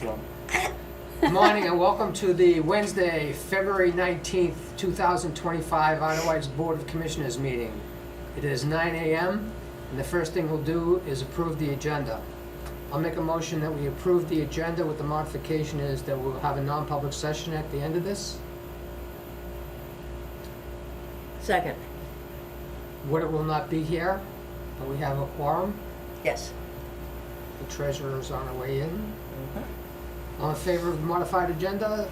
for. Good morning and welcome to the Wednesday, February 19th, 2025 Otherwise Board of Commissioners meeting. It is 9 a.m. and the first thing we'll do is approve the agenda. I'll make a motion that we approve the agenda with the modification is that we'll have a non-public session at the end of this. Second. Wood will not be here, but we have a quorum. Yes. The treasurer is on her way in. All in favor of the modified agenda?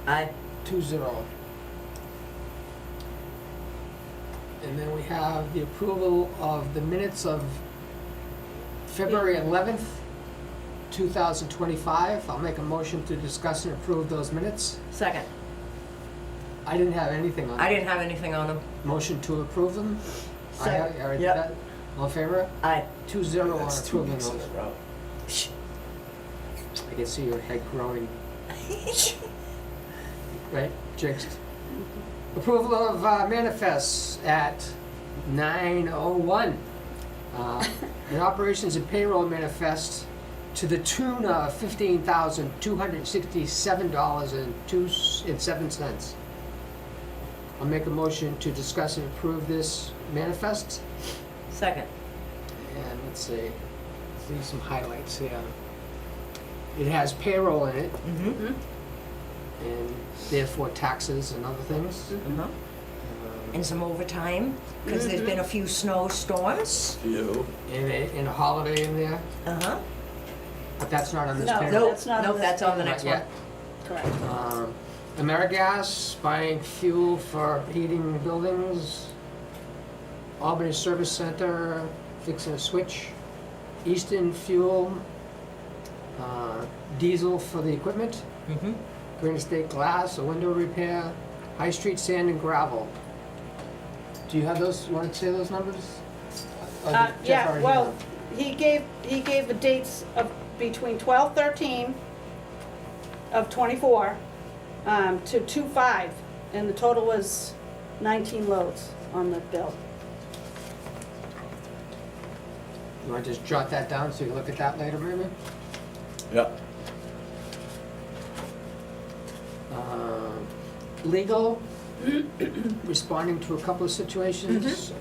Aye. 2-0. And then we have the approval of the minutes of February 11th, 2025. I'll make a motion to discuss and approve those minutes. Second. I didn't have anything on I them. didn't have anything on them. Motion to approve them? Second. I already did Yep. that. All in favor? Aye. 2-0 on That's 2 approving weeks in those. a row. I can see your head growing. Right, jinxed. Approval of manifests at 9:01. An operations and payroll manifest to the tune of $15,267.07. I'll make a motion to discuss and approve this manifest. Second. And let's see some highlights here. It has payroll in it, Mm-hmm. and therefore taxes and other things. Mm-hmm. And some overtime, because there's been a few snowstorms. Few. And a holiday in there, Uh-huh. but that's not on this No. payroll. Nope, That's not on nope, this that's on the Not next one. yet. Correct. AmeriGas buying fuel for heating buildings. Albany Service Center fixing a switch. Easton Fuel, diesel for the equipment. Mm-hmm. Green Estate Glass, a window repair. High Street Sand and Gravel. Do you have those, you want to say those numbers? Or did Jeff Yeah, already well, know? he gave the dates of between 12/13 of 24 to 2/5, and the total was 19 loads on the bill. You want to just jot that down so you can look at that later, maybe? Yeah. Legal, responding to a couple of situations.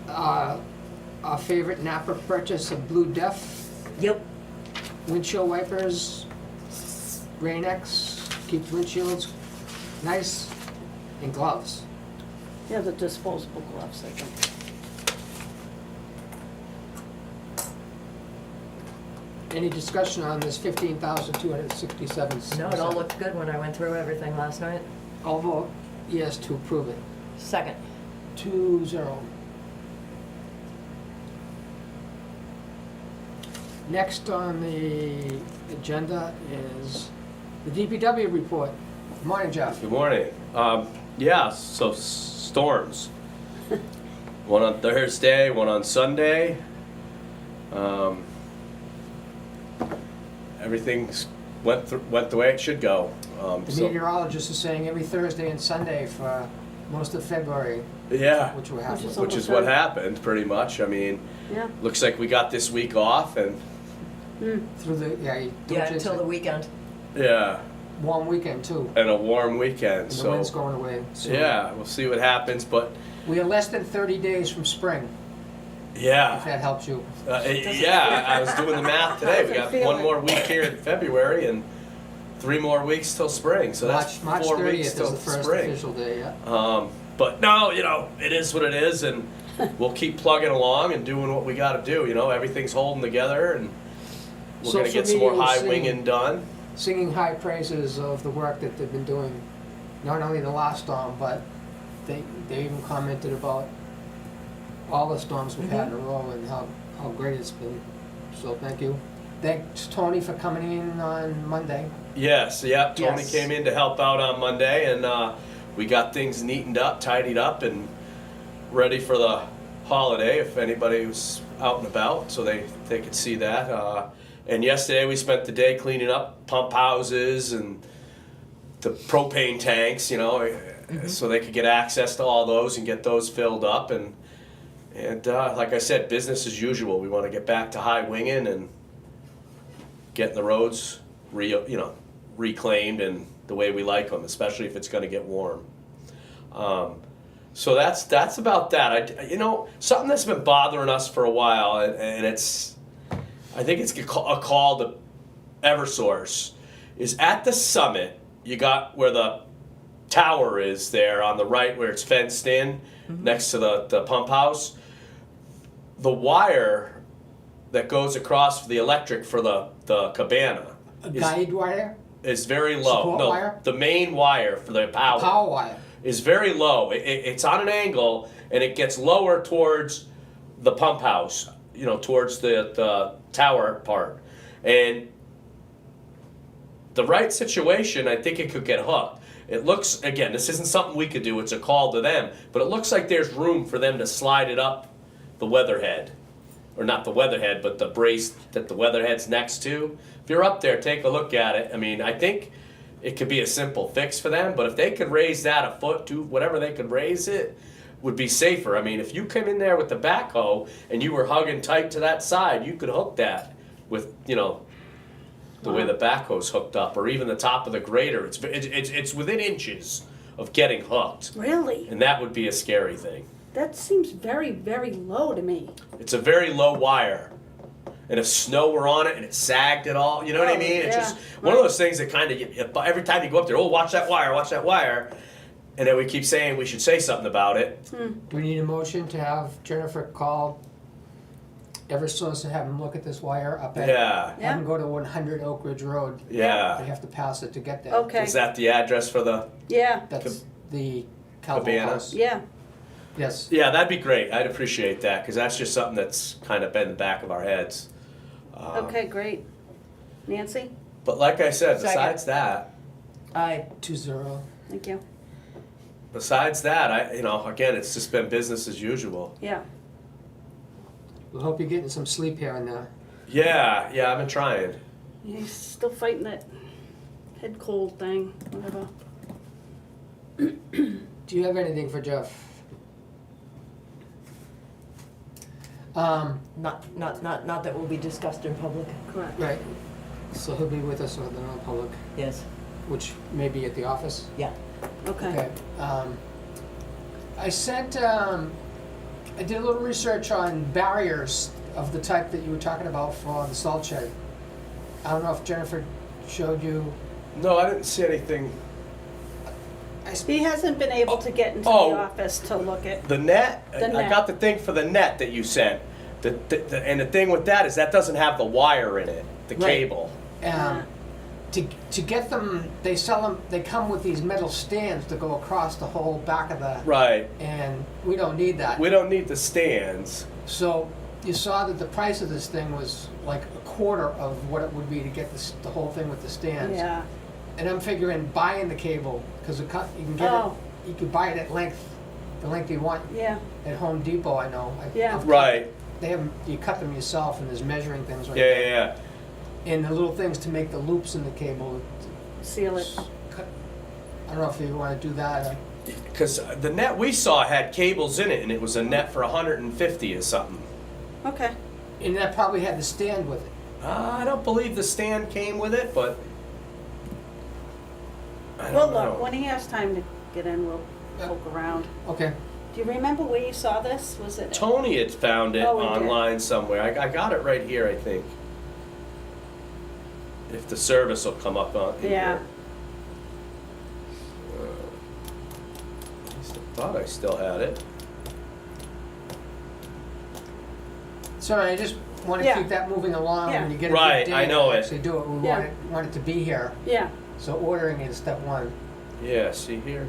Our favorite Napa purchase of Blue Def, Yep. windshield wipers, Rain-X, keep windshields nice, and gloves. Yeah, the disposable gloves, I think. Any discussion on this 15,267? No, it all looked good when I went through everything last night. All vote yes to approve it. Second. 2-0. Next on the agenda is the DPW report. Good morning, Jeff. Good morning. Yeah, so storms. One on Thursday, one on Sunday. Everything's went the way it should go. The So, meteorologist is saying every Thursday and Sunday for most of February, yeah, which will happen. Which is which is almost what done. happened pretty much. I mean, Yeah. looks like we got this week off, and Through the, yeah, you don't Yeah, jinx until the it. weekend. yeah, Warm weekend too, and a warm weekend. and the So wind's going away soon. yeah, we'll see what happens. But We are less than 30 days from spring, if yeah, that helps you. yeah, I was doing the math today. We got Feel one it. more week here in February and 3 more weeks till spring. So that's March 4 30th weeks is till the first spring. official day, yeah. But no, it is what it is, and we'll keep plugging along and doing what we got to do. Everything's holding together, and we're gonna Social get some more media was high saying- winging done. Singing high praises of the work that they've been doing, not only the last storm, but they even commented about all the storms we've had in a row and how great it's been. So thank you. Thanks Tony for coming in on Monday. Yes, yep. Tony Yes. came in to help out on Monday, and we got things neatened up, tidied up, and ready for the holiday if anybody was out and about, so they could see that. And yesterday we spent the day cleaning up pump houses and the propane tanks, so they could get access to all those and get those filled up. And like I said, business as usual. We want to get back to high winging and getting the roads reclaimed and the way we like them, especially if it's going to get warm. So that's about that. Something that's been bothering us for a while, and I think it's a call to Eversource, is at the summit. You got where the tower is there on the right, where it's fenced in, next to the pump house. The wire that goes across for the electric for the cabana A guide wire? is very low. Support wire? The main wire for the Power wire. is very low. It's on an angle, and it gets lower towards the pump house, towards the tower part. And the right situation, I think it could get hooked. It looks, again, this isn't something we could do, it's a call to them, but it looks like there's room for them to slide it up the weatherhead. Or not the weatherhead, but the brace that the weatherhead's next to. If you're up there, take a look at it. I mean, I think it could be a simple fix for them, but if they could raise that a foot to whatever they could raise it, would be safer. I mean, if you come in there with the backhoe and you were hugging tight to that side, you could hook that with, the way the backhoe's hooked up, or even the top of the grader. It's within inches of getting hooked, Really? and that would be a scary thing. That seems very, very low to me. It's a very low wire. And if snow were on it and it sagged at all, you know what I Oh, mean? It's yeah, just one of those things that kind of, every time you go up there, watch that wire. And then we keep saying we should say something about it. Do we need a motion to have Jennifer call Eversource and have them look at this wire up at? Yeah, Yeah. Have them go to 100 Oak Ridge Road. They yeah. have to pass it to get there. Okay. Is that the address for the, Yeah, That's the Calvo Cabana? house. yeah. Yes. yeah, that'd be great. I'd appreciate that, because that's just something that's kind of been in the back of our heads. Okay, great. Nancy? But like I said, Second. besides that, Aye. 2-0. Thank you. again, it's just been business as usual. Yeah. We hope you're getting some sleep here and there. Yeah, I've been trying. He's still fighting that head cold thing, whatever. Do you have anything for Jeff? Not that will be discussed in public. Correct. Right. So he'll be with us with the non-public, Yes. which may be at the office. Yeah. Okay. I sent, I did a little research on barriers of the type that you were talking about for the salt shed. I don't know if Jennifer showed you. No, I didn't see anything. He hasn't been able to get into the Oh. office to look at. The net? The I net. got the thing for the net that you sent. And the thing with that is that doesn't have the wire in it, the Right. cable. To get them, they sell them, they come with these metal stands to go across the whole back of the, Right. and we don't need that. We don't need the stands. So you saw that the price of this thing was like a quarter of what it would be to get the whole thing with the stands. Yeah. And I'm figuring buying the cable, because you can get Oh. it, you could buy it at length, the length you want Yeah. at Home Depot, I know. Yeah. Right. They have, you cut them yourself, and there's measuring things right Yeah, there. yeah, And the little things to make the loops in the cable. Seal it. cut- I don't know if you want to do that. yeah. Because the net we saw had cables in it, and it was a net for 150 or something. Okay. And that probably had the stand with it. I don't believe the stand came with it, but I Well, don't know. look, when he has time to get in, we'll poke around. Okay. Do you remember where you saw this? Was it? Tony had found it Oh, he did. online somewhere. I got it right here, I think. If the service will come up on in Yeah. here. I thought I still had it. Sorry, I just want to Yeah. keep that moving along. Yeah. When you get a Right, good I day know to it. actually do it, we Yeah. want it to be here. Yeah. So ordering is step one. Yeah, see here.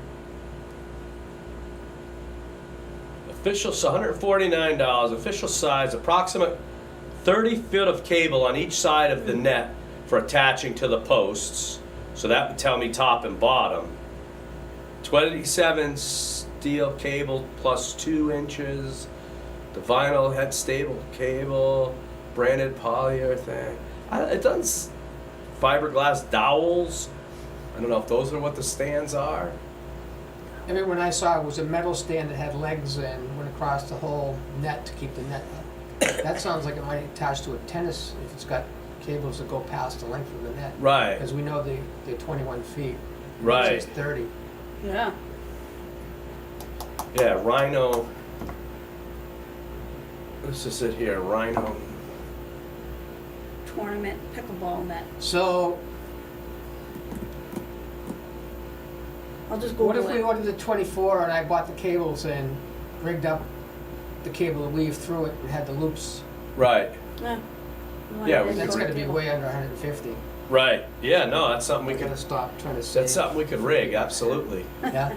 Official, $149. Official size, approximate 30 feet of cable on each side of the net for attaching to the posts. So that would tell me top and bottom. 27 steel cable plus 2 inches. The vinyl head stable cable, branded polyurethane. It does fiberglass dowels. I don't know if those are what the stands are. Everyone I saw was a metal stand that had legs and went across the whole net to keep the net up. That sounds like it might attach to a tennis if it's got cables that go past the length of the net. Right, Because we know they're 21 feet. right. It's 30. Yeah. Yeah, Rhino. What's this it here? Rhino. Tournament pickleball net. So I'll just what Google if we it. ordered the 24 and I bought the cables and rigged up the cable to weave through it and had the loops? Right, Yeah. No, Yeah, I didn't That's go gonna to be cable. way under 150. right. Yeah, no, that's something we We could. gotta stop trying to save. That's something we could rig. Absolutely. Yeah.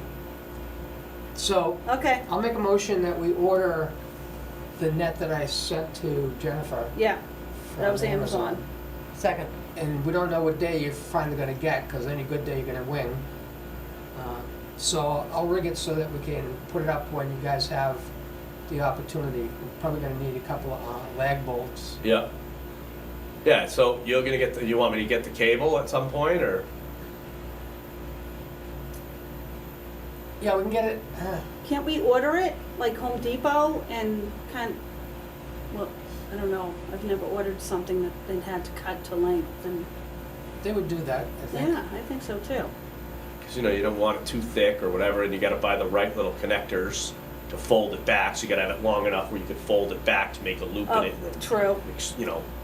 So Okay, I'll make a motion that we order the net that I sent to Jennifer. yeah, that from was Amazon. Second. And we don't know what day you're finally gonna get, because any good day you're gonna win. So I'll rig it so that we can put it up when you guys have the opportunity. We're probably gonna need a couple of lag bolts. Yeah. Yeah. So you're gonna get the. You want me to get the cable at some point, or? Yeah, we can get it, Can't we order it, like Home Depot, and well, I don't know, I've never ordered something that then had to cut to length, and, they would do that, I think. yeah, I think so too. Because you don't want it too thick or whatever, and you got to buy the right little connectors to fold it back. So you got to have it long enough where you could fold it back to make a loop Oh, in it. And, true.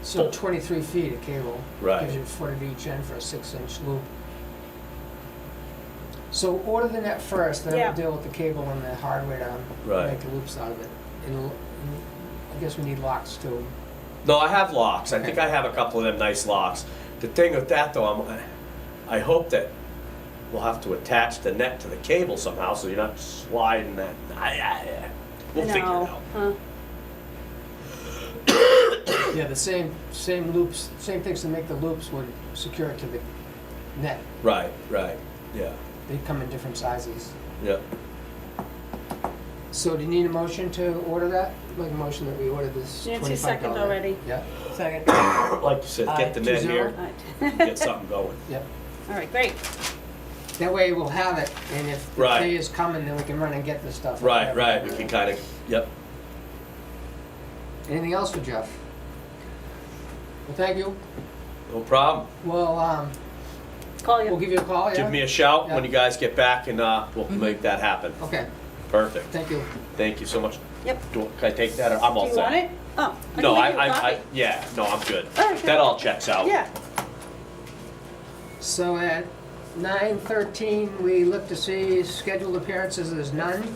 So fold. 23 feet of cable. Right. Gives you a foot at each end for a 6-inch loop. So order the net first, then Yeah. we'll deal with the cable and the hardware to Right. make the loops out of it. And I guess we need locks too. No, I have locks. I think I have a couple of them nice locks. The thing with that though, I hope that we'll have to attach the net to the cable somehow, so you're not sliding that. We'll figure it No, out. huh? Yeah, the same loops, same things to make the loops would secure it to the net. Right, right. Yeah, They come in different sizes. yeah. So do you need a motion to order that? Make a motion that we order this $25. Nancy seconded already. Yeah, Second. Like you said, get the net 2-0. here, All right. get something going. yep. All right, great. That way we'll have it, and if the Right. day is coming, then we can run and get the stuff. Right, right. We can kind of, yep. Anything else for Jeff? Well, thank you. No problem. Well, Call we'll you. give you a call, yeah? Give me a shout Yeah. when you guys get back, and we'll make that happen. Okay, Perfect. thank you. Thank you so much. Yep. Can I take that, or I'm all Do you set? want it? Oh, I No, can make you a copy. yeah, no, I'm good. All right, That all checks out. Yeah. So at 9:13, we look to see scheduled appearances, there's none.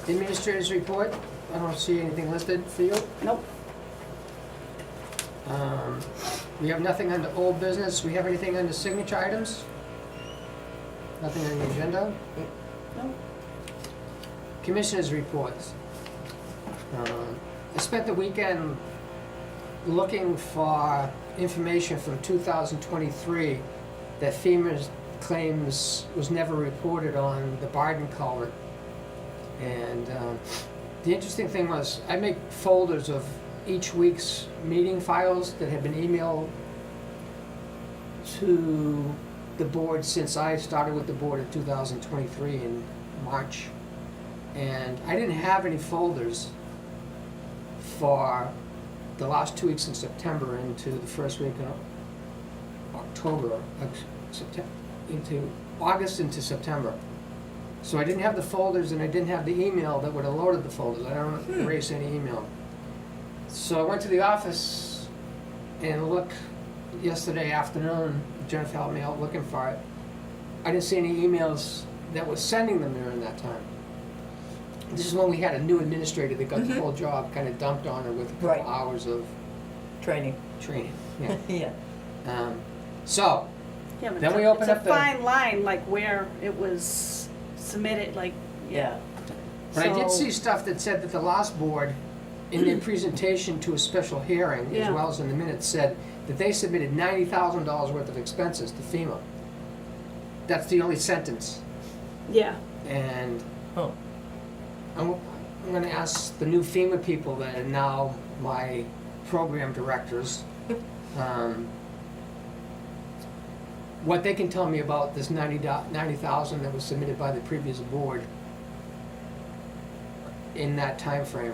Administrators report, I don't see anything listed for you. Nope. We have nothing under old business, we have anything under signature items? Nothing on the agenda? Nope. Commissioners' reports. I spent the weekend looking for information from 2023 that FEMA claims was never reported on the Barden culvert. And the interesting thing was, I make folders of each week's meeting files that have been emailed to the board since I started with the board in 2023 in March. And I didn't have any folders for the last 2 weeks in September into the first week of October, into August into September. So I didn't have the folders and I didn't have the email that would have loaded the folders. I don't erase any email. So I went to the office and looked yesterday afternoon. Jennifer helped me out looking for it. I didn't see any emails that was sending them during that time. This is when we had a new administrator that got the whole job kind of dumped on her with a couple Right. hours of Training. training. Yeah. Yeah. So, Yeah, but Then we it's open a up the- fine line, like where it was submitted, like, Yeah. but I did So- see stuff that said that the last board, in their presentation to a special hearing, as Yeah. well as in the minutes, said that they submitted $90,000 worth of expenses to FEMA. That's the only sentence. yeah. And Oh. I'm gonna ask the new FEMA people that are now my program directors, what they can tell me about this 90,000 that was submitted by the previous board in that time frame.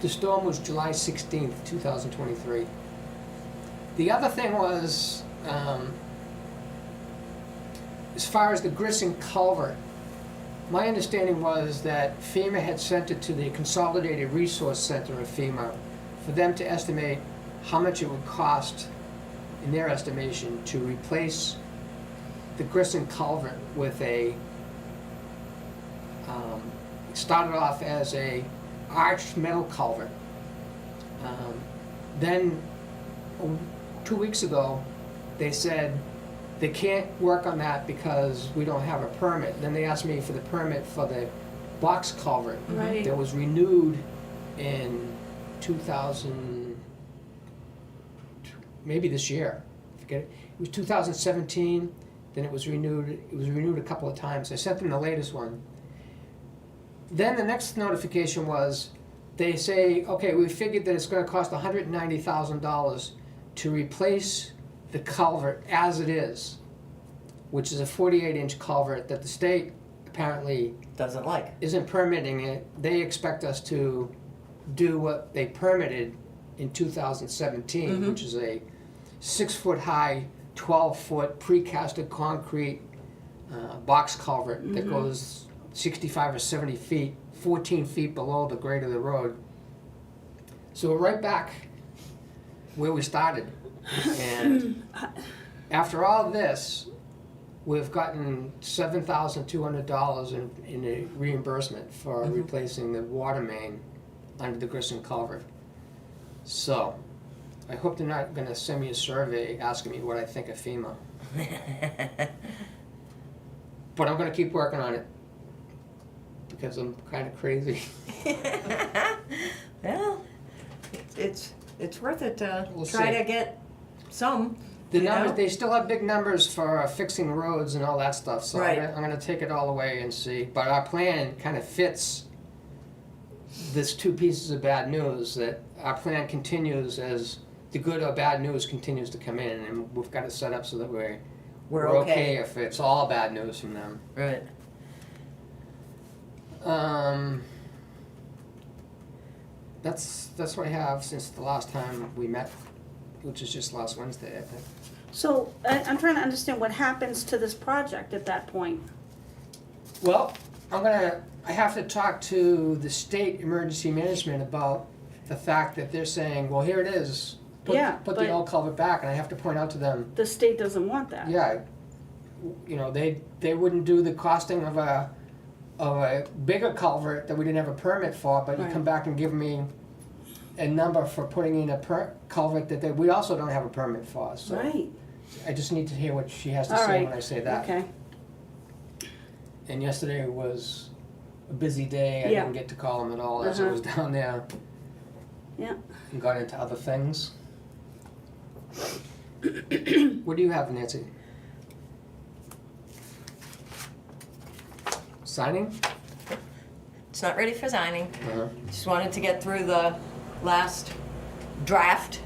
The storm was July 16th, 2023. The other thing was, as far as the Grissom culvert, my understanding was that FEMA had sent it to the Consolidated Resource Center of FEMA for them to estimate how much it would cost, in their estimation, to replace the Grissom culvert with a, it started off as a arched metal culvert. Then, 2 weeks ago, they said they can't work on that because we don't have a permit. Then they asked me for the permit for the box culvert Right. that was renewed in 2000, maybe this year. Forget it. It was 2017. Then it was renewed. It was renewed a couple of times. I sent them the latest one. Then the next notification was, they say, okay, we figured that it's going to cost $190,000 to replace the culvert as it is, which is a 48-inch culvert that the state apparently Doesn't like. isn't permitting it. They expect us to do what they permitted in 2017, which is a 6-foot-high, 12-foot precasted concrete box culvert that goes 65 or 70 feet, 14 feet below the grade of the road. So we're right back where we started. And after all this, we've gotten $7,200 in a reimbursement for replacing the water main under the Grissom culvert. So, I hope they're not gonna send me a survey asking me what I think of FEMA. But I'm gonna keep working on it, because I'm kinda crazy. Well, it's worth it to We'll try see. to get some. The you numbers, know? they still have big numbers for fixing roads and all that stuff, so Right. I'm gonna take it all away and see. But our plan kind of fits this two pieces of bad news, that our plan continues as the good or bad news continues to come in, and we've got it set up so that we're okay if it's all bad news from them. Right. That's what I have since the last time we met, which is just last Wednesday, I think. So I'm trying to understand what happens to this project at that point. Well, I have to talk to the state emergency management about the fact that they're saying, well, here it is. Yeah, Put but- the old culvert back, and I have to point out to them, The state doesn't want that. yeah, you know, they wouldn't do the costing of a bigger culvert that we didn't have a permit for, but you Right. come back and give me a number for putting in a culvert that we also don't have a permit for, so. Right, I just need to hear what she has to All say right. when I say that. okay. And yesterday was a busy day. I Yeah. didn't get to call him at all as I Uh-huh. was down there Yeah. and got into other things. What do you have, Nancy? Signing? It's not ready for signing. Uh-huh. Just wanted to get through the last draft,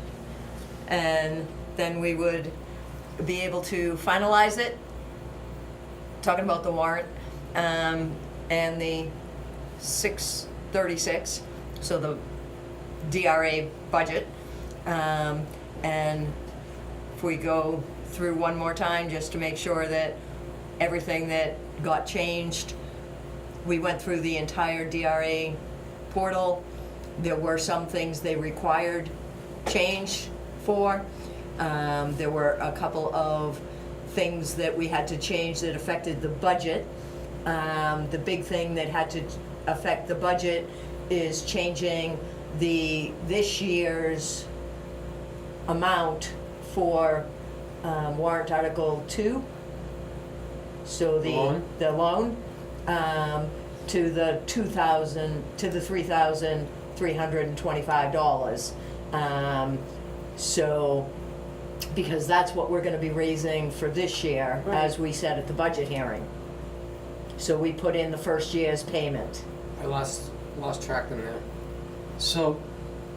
and then we would be able to finalize it. Talking about the warrant, and the 636, so the DRA budget. And if we go through one more time, just to make sure that everything that got changed, we went through the entire DRA portal. There were some things they required change for. There were a couple of things that we had to change that affected the budget. The big thing that had to affect the budget is changing this year's amount for warrant article 2. So The loan? the loan, to the $3,325. So, because that's what we're gonna be raising for this year, as we said at the budget hearing. So we put in the first year's payment. I lost track of that. So,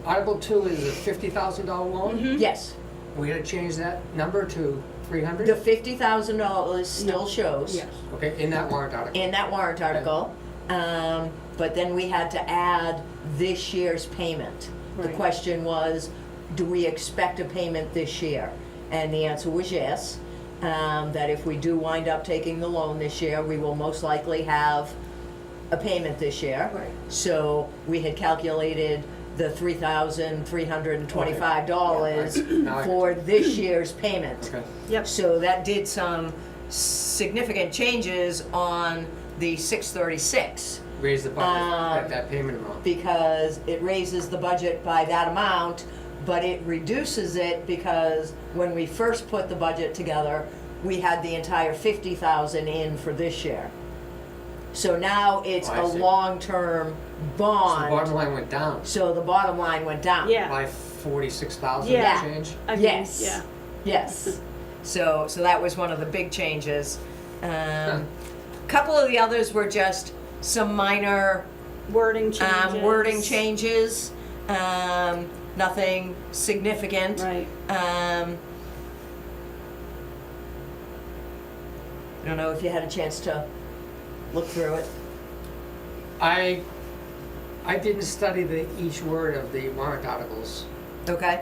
Article 2 is a $50,000 loan? Yes, We gotta change that number to 300? the $50,000 still No. shows Yes. Okay, in that warrant article. in that warrant article. But then we had to add this year's payment. The Right. question was, do we expect a payment this year? And the answer was yes, that if we do wind up taking the loan this year, we will most likely have a payment this year. Right. So we had calculated the $3,325 Now I- for this year's payment. Okay. Yep. So that did some significant changes on the 636, Raise the budget at that payment amount. because it raises the budget by that amount, but it reduces it because when we first put the budget together, we had the entire 50,000 in for this year. So now it's Oh, I a see. long-term So the bottom bond, line went down so the bottom line went down. Yeah. by 46,000 Yeah. change. I mean, Yes. Yeah. Yes. So that was one of the big changes. Couple of the others were just some minor Wording changes. wording changes, nothing significant. Right. I don't know if you had a chance to look through it. I didn't study each word of the warrant articles. Okay.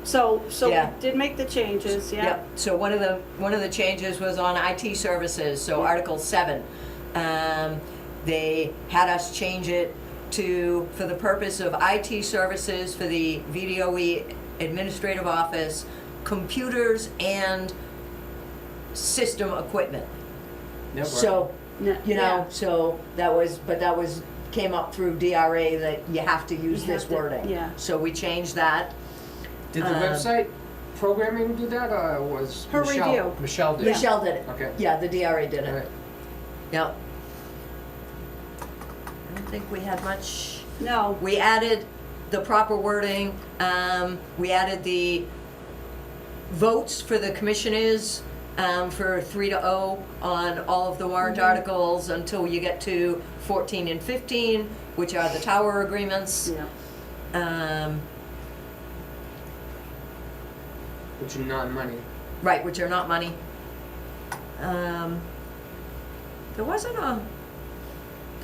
So Yeah. we did make the changes, yeah. Yep. So one of the changes was on IT services. So Article 7, they had us change it to, for the purpose of IT services for the VDOE administrative office, computers and system equipment. Yep, right. So, Yeah. you know, so that was, came up through DRA that you have to use You this have to- wording. yeah. So we changed that. Did the website programming do that, or was Her Michelle? review. Michelle did. Michelle did it. Okay. Yeah, the DRA did All it. right. Yep. I don't think we had much. No, We added the proper wording. We added the votes for the commissioners for 3-0 on all of the warrant articles until you get to 14 and 15, which are the tower agreements. yeah. Which are non-money. Right, which are not money. There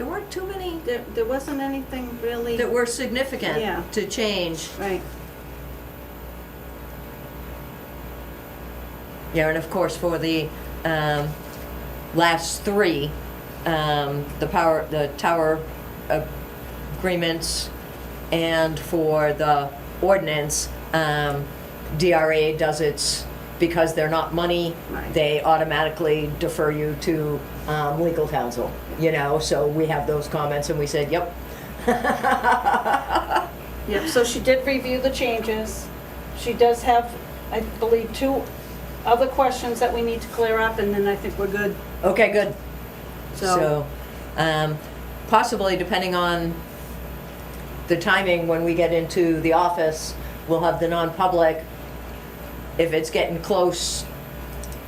weren't too many There wasn't anything really, that were Yeah. significant to change. right. Yeah, and of course for the last three, the tower agreements, and for the ordinance, DRA does its, because they're not money, Right. they automatically defer you to legal counsel, you know, so we have those comments and we said, yep. Yep, so she did review the changes. She does have, I believe, 2 other questions that we need to clear up, and then I think we're good. Okay, good. So, So, possibly depending on the timing when we get into the office, we'll have the non-public. If it's getting close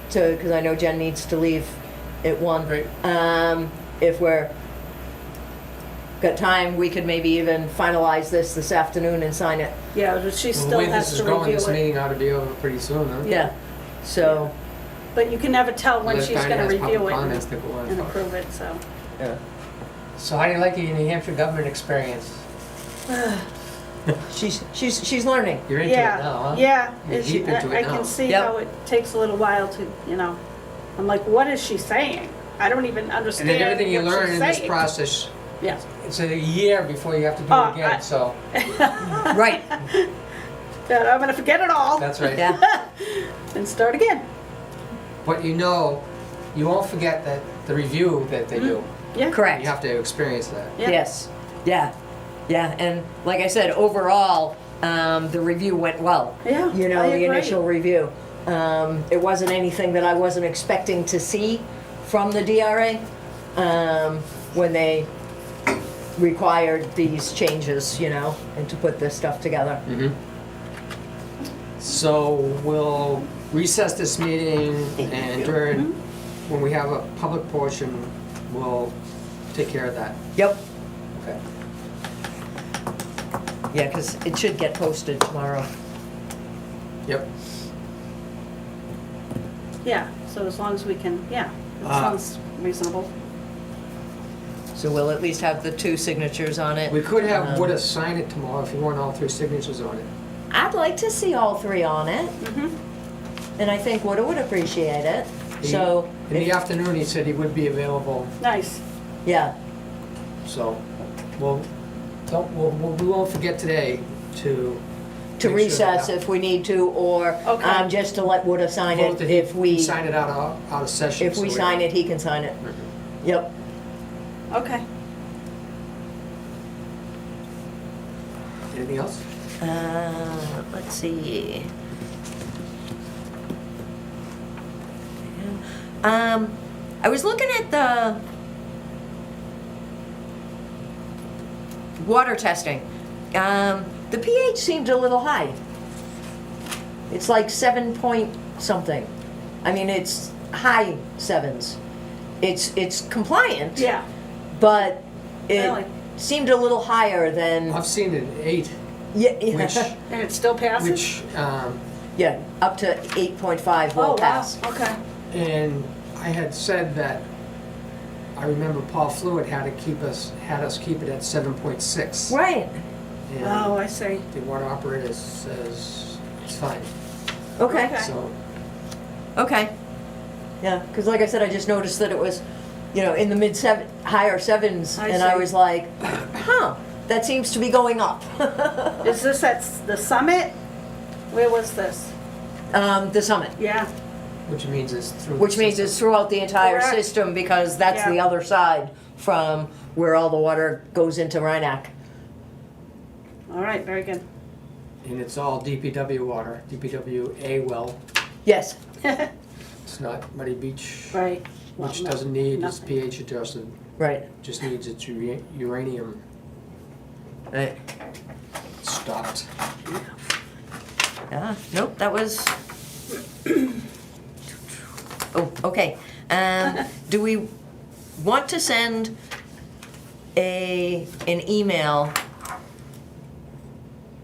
to, because I know Jen needs to leave at 1. Right. If we're, got time, we could maybe even finalize this afternoon and sign it. yeah, but she Well, the still way has this is to going, review this it. meeting ought to be over pretty soon, huh? Yeah, so, But you can never tell when Unless she's Diane gonna has review public it comments to go on. and approve it, so. yeah. So how do you like your New Hampshire government experience? She's learning. You're into it now, huh? Yeah, You're it's- deep into I it now. can see Yep. how it takes a little while to, I'm like, what is she saying? I don't even And understand then everything you what learn she's in this saying. process, Yeah. it's a year before you have to do Oh, it again, so, Right, That I'm gonna forget it all that's right. yeah, and start again. But you won't forget that the review that they do. Yeah. correct. You have to experience that. Yeah. Yes, yeah, and like I said, overall, the review went well. Yeah, You know, I the agree. initial review. It wasn't anything that I wasn't expecting to see from the DRA, when they required these changes, you know, and to put this stuff together. So we'll recess this meeting and during, when we have a public portion, we'll take care of that. Yep, Okay. yeah, because it should get posted tomorrow. Yep. Yeah, so as long as we can, yeah, that sounds reasonable. So we'll at least have the 2 signatures on it. We could have Wood sign it tomorrow if you want all 3 signatures on it. I'd like to see all three on it, Mhm. and I think Woody would appreciate it. He- So, In the afternoon, he said he would be available, Nice. yeah, so we won't forget today to. to make sure recess that if we need to, or Okay. just to let Woody sign vote it that if he we, sign it out of session. if we so sign it, he can sign it. Yep. Okay. Anything else? Let's see. I was looking at the water testing. The pH seemed a little high. It's like 7 point something. I mean, it's high sevens. It's compliant, Yeah. but it Really? seemed a little higher than, I've seen it at 8, yeah, which, And it still passes? which, yeah, up to 8.5 Oh, will wow. pass. Okay. and I had said that, I remember Paul Fluid had us keep it at 7.6. Right. And Oh, I see. the water operator says it's fine, Okay. Okay. so. Okay. Yeah, because like I said, I just noticed that it was, in the higher sevens, I and I see. was like, huh, that seems to be going up. Is this at the summit? Where was this? The summit, Yeah. Which means it's through. the which means system. it's throughout the entire Correct. system, because that's the Yeah. other side from where all the water goes into Rhinebeck. All right, very good. And it's all DPW water, DPWA well. Yes. It's not Muddy Beach, Right. Well, which no, doesn't need its nothing. pH adjusted, Right. just needs its uranium Right. stopped. Yeah, nope, that was. Oh, okay. Do we want to send an email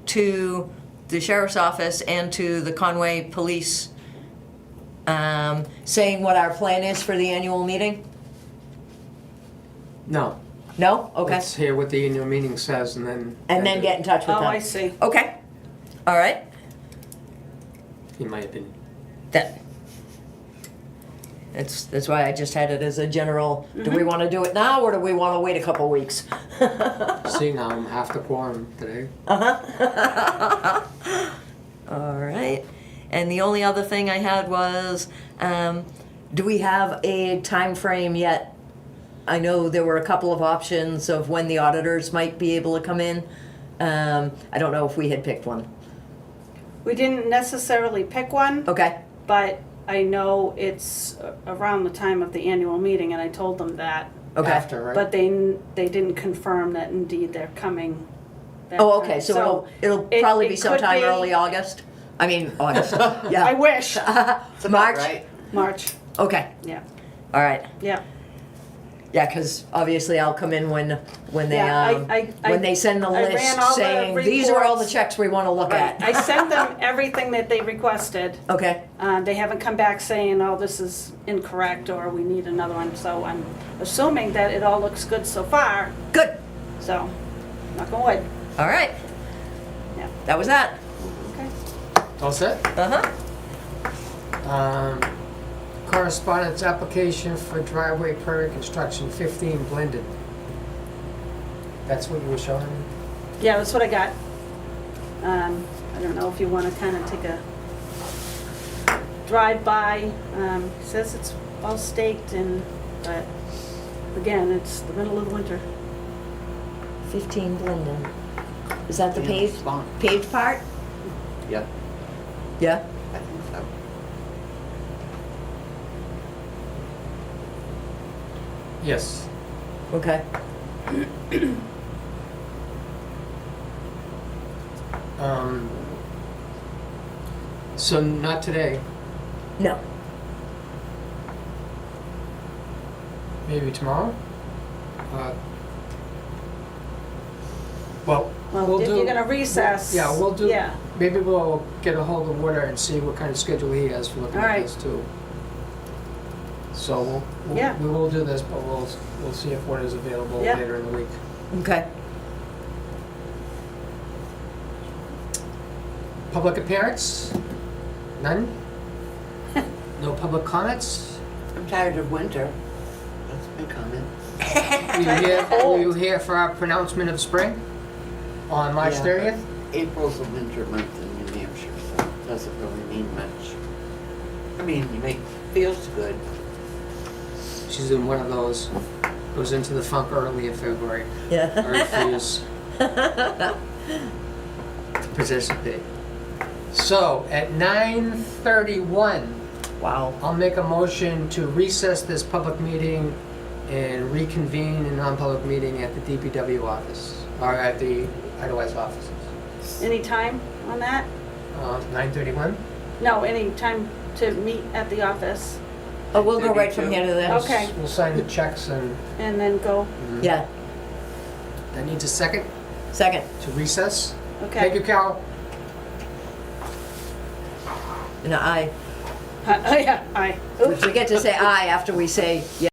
to the sheriff's office and to the Conway Police, saying what our plan is for the annual meeting? No. No? Okay. Let's hear what the annual meeting says and then. And then get in touch with Oh, them? I see. Okay. All right. In my opinion. That's why I just had it as a general, do we want to do it now, or do we want to wait a couple weeks? See, now I'm half the quorum today. All right. And the only other thing I had was, do we have a time frame yet? I know there were a couple of options of when the auditors might be able to come in. I don't know if we had picked one. We didn't necessarily pick one, Okay, but I know it's around the time of the annual meeting, and I told them that. okay. After, right? But they didn't confirm that indeed they're coming. that Oh, time. okay, so it'll it- probably it be could sometime be- early August? I mean, August, I yeah. wish. March? March, Okay, yeah, all right. yeah. Yeah, because obviously I'll come in when they Yeah, when they send the I ran list all the saying, these are all the reports." checks we want to look Right. I at. sent them everything that they requested. Okay, They haven't come back saying, oh, this is incorrect, or we need another one, so I'm assuming that it all looks good so far, good. so, knock on wood. All right. Yeah. That was that. Okay. All set? Uh-huh. Correspondence application for driveway permit construction 15 blended. That's what you were showing me? Yeah, that's what I got. I don't know if you want to kind of take a drive-by. Says it's all staked, but again, it's the middle of the winter. 15 Blendon. Is that the Yeah, paved fine. paved part? Yep, Yeah. I think so. Yes. Okay. So not today, No. maybe tomorrow? Well, Well, we'll if do. you're gonna recess. Yeah, we'll do. Yeah, Maybe we'll get a hold of Woodard and see what kind of schedule he has for looking All at right. this too. So Yeah. we will do this, but we'll see if Woodard's available Yeah. later in the week. Okay. Public appearance? None? No public comments? I'm tired of winter. That's my comment. Were you here for our pronouncement of spring on March Yeah, 30th? but April's a winter month in New Hampshire, so it doesn't really mean much. I mean, feels good. She's in one of those, goes into the funk early in February. I Yeah. refuse to participate. So, at 9:31, Wow. I'll make a motion to recess this public meeting and reconvene a non-public meeting at the DPW office, or at the Idlewise offices. Any time on that? 9:31? No, any time to meet at the office Oh, we'll go right from here to there. Okay. We'll sign the checks and and then go, Yeah, that needs a second second. to recess. okay. Thank you, Carol. No, aye. Yeah, aye. We forget to say aye after we say yes.